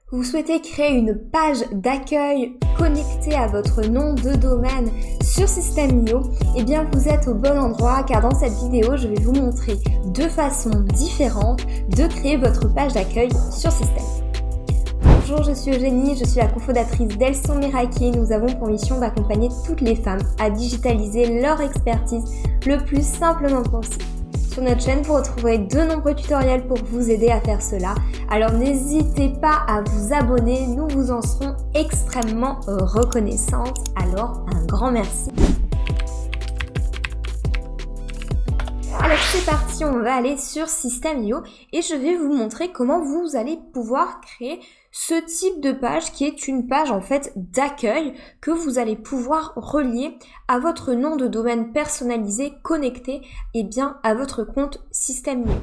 Vous souhaitez créer une page d'accueil connectée à votre nom de domaine sur System.io? Eh bien, vous êtes au bon endroit car dans cette vidéo, je vais vous montrer deux façons différentes de créer votre page d'accueil sur System. Bonjour, je suis Eugénie, je suis la cofondatrice d'Elles sont Meraki. Nous avons pour mission d'accompagner toutes les femmes à digitaliser leur expertise le plus simplement possible. Sur notre chaîne, vous retrouverez de nombreux tutoriels pour vous aider à faire cela. Alors n'hésitez pas à vous abonner, nous vous en serons extrêmement reconnaissantes. Alors un grand merci. Alors c'est parti, on va aller sur System.io et je vais vous montrer comment vous allez pouvoir créer ce type de page qui est une page en fait d'accueil que vous allez pouvoir relier à votre nom de domaine personnalisé connecté et bien à votre compte System.io.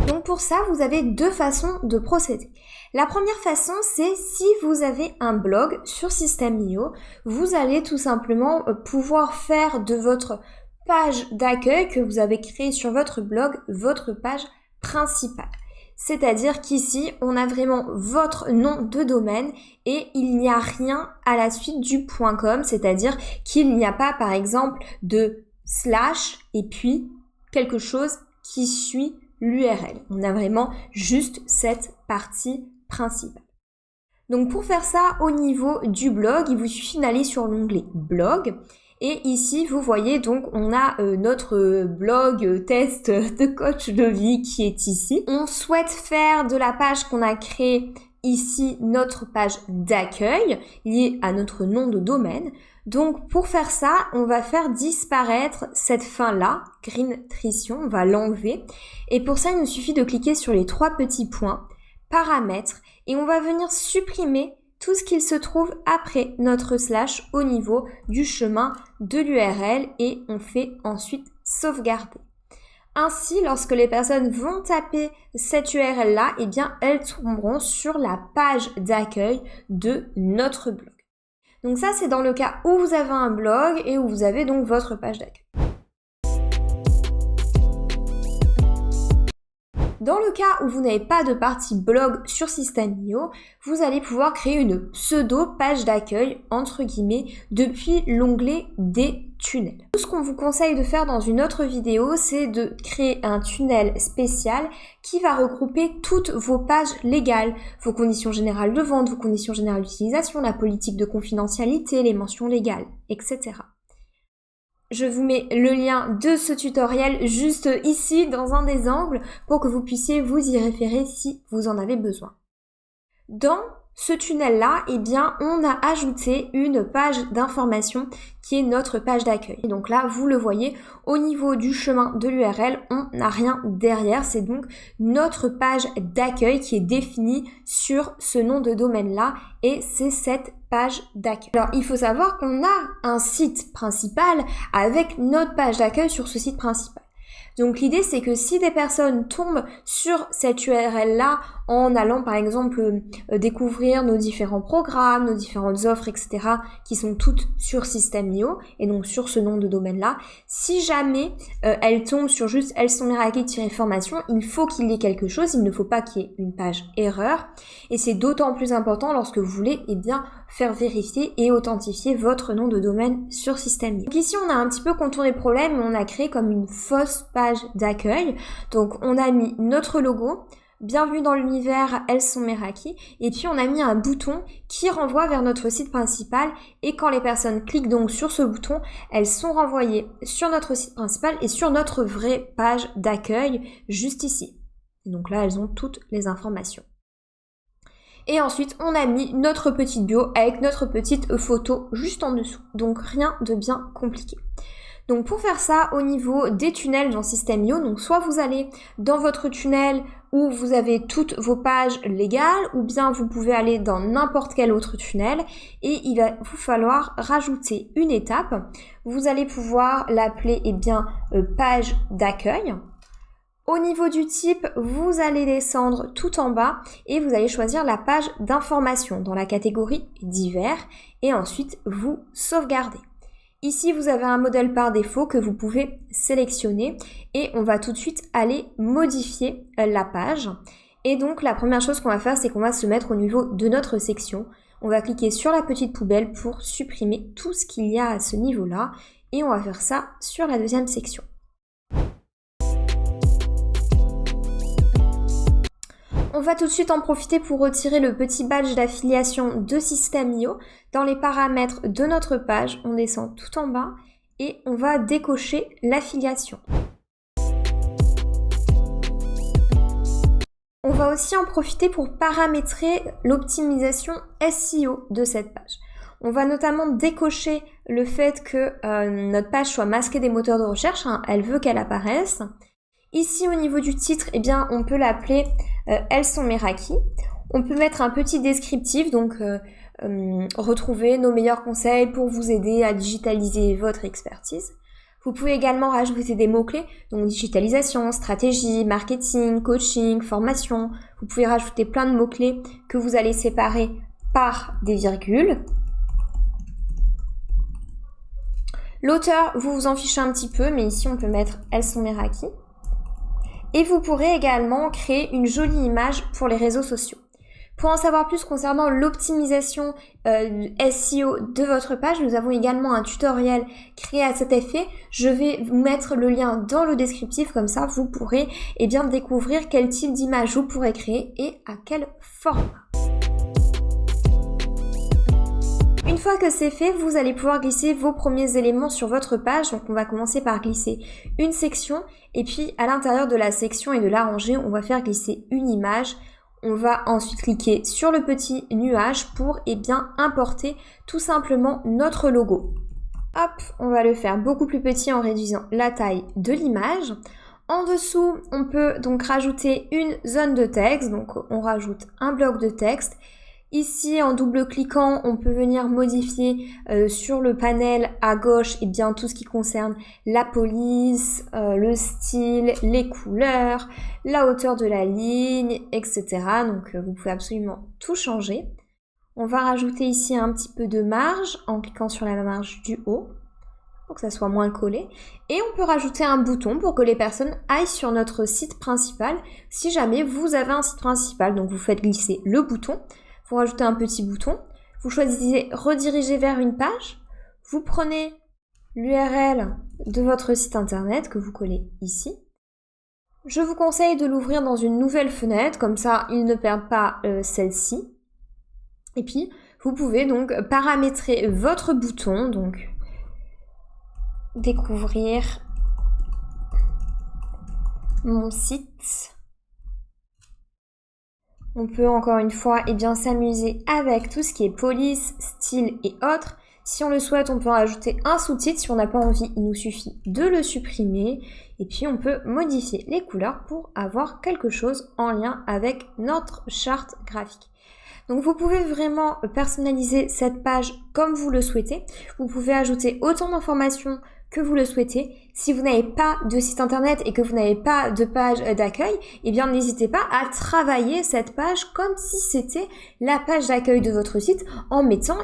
Donc pour ça, vous avez deux façons de procéder. La première façon, c'est si vous avez un blog sur System.io, vous allez tout simplement pouvoir faire de votre page d'accueil que vous avez créée sur votre blog, votre page principale. C'est-à-dire qu'ici, on a vraiment votre nom de domaine et il n'y a rien à la suite du .com, c'est-à-dire qu'il n'y a pas, par exemple, de slash et puis quelque chose qui suit l'URL. On a vraiment juste cette partie principale. Donc pour faire ça au niveau du blog, il vous suffit d'aller sur l'onglet blog. Et ici, vous voyez, donc, on a notre blog test de coach de vie qui est ici. On souhaite faire de la page qu'on a créée ici notre page d'accueil liée à notre nom de domaine. Donc, pour faire ça, on va faire disparaître cette fin-là, Greentrition, on va l'enlever. Et pour ça, il nous suffit de cliquer sur les trois petits points, paramètres, et on va venir supprimer tout ce qu'il se trouve après notre slash au niveau du chemin de l'URL et on fait ensuite sauvegarder. Ainsi, lorsque les personnes vont taper cette URL-là, eh bien, elles tomberont sur la page d'accueil de notre blog. Donc ça, c'est dans le cas où vous avez un blog et où vous avez donc votre page d'accueil. Dans le cas où vous n'avez pas de partie blog sur System.io, vous allez pouvoir créer une pseudo page d'accueil entre guillemets depuis l'onglet des tunnels. Tout ce qu'on vous conseille de faire dans une autre vidéo, c'est de créer un tunnel spécial qui va regrouper toutes vos pages légales, vos conditions générales de vente, vos conditions générales d'utilisation, la politique de confidentialité, les mentions légales, etc. Je vous mets le lien de ce tutoriel juste ici dans un des angles pour que vous puissiez vous y référer si vous en avez besoin. Dans ce tunnel-là, eh bien, on a ajouté une page d'information qui est notre page d'accueil. Donc là, vous le voyez, au niveau du chemin de l'URL, on n'a rien derrière. C'est donc notre page d'accueil qui est définie sur ce nom de domaine-là et c'est cette page d'accueil. Alors, il faut savoir qu'on a un site principal avec notre page d'accueil sur ce site principal. Donc l'idée c'est que si des personnes tombent sur cette URL-là en allant par exemple découvrir nos différents programmes, nos différentes offres, etc. qui sont toutes sur System.io et donc sur ce nom de domaine-là, si jamais elles tombent sur juste Elles sont Meraki-formation, il faut qu'il y ait quelque chose, il ne faut pas qu'il y ait une page erreur et c'est d'autant plus important lorsque vous voulez bien faire vérifier et authentifier votre nom de domaine sur System.io. Donc ici on a un petit peu contourné le problème et on a créé comme une fausse page d'accueil. Donc on a mis notre logo, bienvenue dans l'univers, Elles sont Meraki, et puis on a mis un bouton qui renvoie vers notre site principal et quand les personnes cliquent donc sur ce bouton, elles sont renvoyées sur notre site principal et sur notre vraie page d'accueil juste ici. Et donc là elles ont toutes les informations. Et ensuite, on a mis notre petite bio avec notre petite photo juste en dessous. Donc rien de bien compliqué. Donc pour faire ça, au niveau des tunnels dans System.io, donc soit vous allez dans votre tunnel où vous avez toutes vos pages légales, ou bien vous pouvez aller dans n'importe quel autre tunnel, et il va vous falloir rajouter une étape. Vous allez pouvoir l'appeler page d'accueil. Au niveau du type, vous allez descendre tout en bas et vous allez choisir la page d'information dans la catégorie divers et ensuite vous sauvegardez. Ici, vous avez un modèle par défaut que vous pouvez sélectionner et on va tout de suite aller modifier la page. Et donc la première chose qu'on va faire, c'est qu'on va se mettre au niveau de notre section. On va cliquer sur la petite poubelle pour supprimer tout ce qu'il y a à ce niveau-là. Et on va faire ça sur la deuxième section. On va tout de suite en profiter pour retirer le petit badge d'affiliation de System.io. Dans les paramètres de notre page, on descend tout en bas et on va décocher l'affiliation. On va aussi en profiter pour paramétrer l'optimisation SEO de cette page. On va notamment décocher le fait que notre page soit masquée des moteurs de recherche, elle veut qu'elle apparaisse. Ici au niveau du titre, eh bien, on peut l'appeler Elles sont mes Raki. On peut mettre un petit descriptif, donc retrouver nos meilleurs conseils pour vous aider à digitaliser votre expertise. Vous pouvez également rajouter des mots-clés, donc digitalisation, stratégie, marketing, coaching, formation. Vous pouvez rajouter plein de mots-clés que vous allez séparer par des virgules. L'auteur, vous vous en fichez un petit peu, mais ici on peut mettre Elles sont mes Raki. Et vous pourrez également créer une jolie image pour les réseaux sociaux. Pour en savoir plus concernant l'optimisation SEO de votre page, nous avons également un tutoriel créé à cet effet. Je vais vous mettre le lien dans le descriptif, comme ça vous pourrez découvrir quel type d'image vous pourrez créer et à quel format. Une fois que c'est fait, vous allez pouvoir glisser vos premiers éléments sur votre page. Donc on va commencer par glisser une section et puis à l'intérieur de la section et de la rangée, on va faire glisser une image. On va ensuite cliquer sur le petit nuage pour importer tout simplement notre logo. Hop, on va le faire beaucoup plus petit en réduisant la taille de l'image. En dessous, on peut donc rajouter une zone de texte. Donc on rajoute un bloc de texte. Ici, en double-cliquant, on peut venir modifier sur le panel à gauche tout ce qui concerne la police, le style, les couleurs, la hauteur de la ligne, etc. Donc, vous pouvez absolument tout changer. On va rajouter ici un petit peu de marge en cliquant sur la marge du haut pour que ça soit moins collé. Et on peut rajouter un bouton pour que les personnes aillent sur notre site principal si jamais vous avez un site principal. Donc, vous faites glisser le bouton. Vous rajoutez un petit bouton, vous choisissez rediriger vers une page, vous prenez l'URL de votre site internet que vous collez ici. Je vous conseille de l'ouvrir dans une nouvelle fenêtre, comme ça il ne perd pas celle-ci. Et puis vous pouvez donc paramétrer votre bouton, donc découvrir mon site. On peut encore une fois s'amuser avec tout ce qui est police, style et autres. Si on le souhaite, on peut rajouter un sous-titre. Si on n'a pas envie, il nous suffit de le supprimer. Et puis on peut modifier les couleurs pour avoir quelque chose en lien avec notre charte graphique. Donc vous pouvez vraiment personnaliser cette page comme vous le souhaitez. Vous pouvez ajouter autant d'informations que vous le souhaitez. Si vous n'avez pas de site internet et que vous n'avez pas de page d'accueil, n'hésitez pas à travailler cette page comme si c'était la page d'accueil de votre site en mettant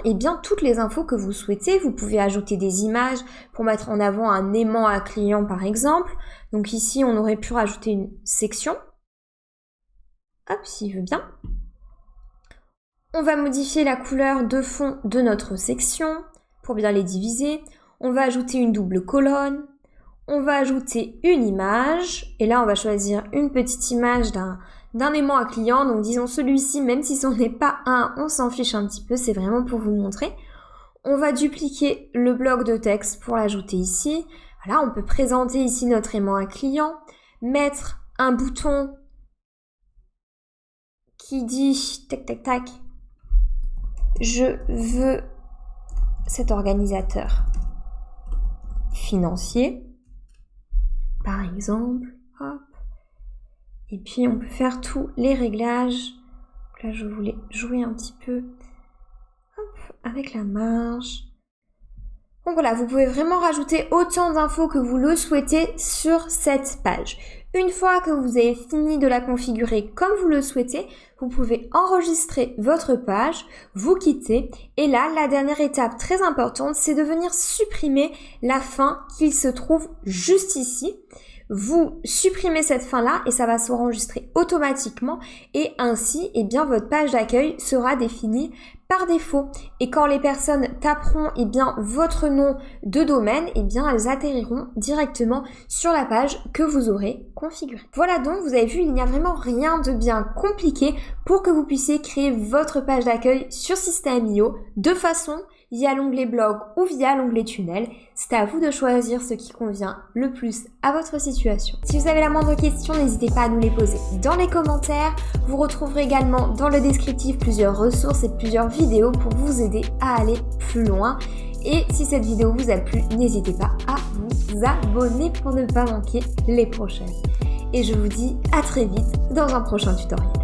toutes les infos que vous souhaitez. Vous pouvez ajouter des images pour mettre en avant un aimant à client par exemple. Donc ici, on aurait pu rajouter une section. Hop, s'il veut bien. On va modifier la couleur de fond de notre section pour bien les diviser. On va ajouter une double colonne, on va ajouter une image, et là on va choisir une petite image d'un aimant à client, donc disons celui-ci, même si ce n'est pas un, on s'en fiche un petit peu, c'est vraiment pour vous montrer. On va dupliquer le bloc de texte pour l'ajouter ici. Voilà, on peut présenter ici notre aimant à client, mettre un bouton qui dit tac tac tac, je veux cet organisateur financier, par exemple, hop. Et puis on peut faire tous les réglages. Là je voulais jouer un petit peu, hop, avec la marge. Donc voilà, vous pouvez vraiment rajouter autant d'infos que vous le souhaitez sur cette page. Une fois que vous avez fini de la configurer comme vous le souhaitez, vous pouvez enregistrer votre page, vous quitter, et là, la dernière étape très importante, c'est de venir supprimer la fin qui se trouve juste ici. vous supprimez cette fin-là et ça va s'enregistrer automatiquement et ainsi, eh bien, votre page d'accueil sera définie par défaut. Et quand les personnes taperont, eh bien, votre nom de domaine, eh bien, elles atterriront directement sur la page que vous aurez configurée. Voilà donc, vous avez vu, il n'y a vraiment rien de bien compliqué pour que vous puissiez créer votre page d'accueil sur Systeme.io de façon via l'onglet blog ou via l'onglet tunnel. C'est à vous de choisir ce qui convient le plus à votre situation. Si vous avez la moindre question, n'hésitez pas à nous les poser dans les commentaires. Vous retrouverez également dans le descriptif plusieurs ressources et plusieurs vidéos pour vous aider à aller plus loin. Et si cette vidéo vous a plu, n'hésitez pas à vous abonner pour ne pas manquer les prochaines. Et je vous dis à très vite dans un prochain tutoriel.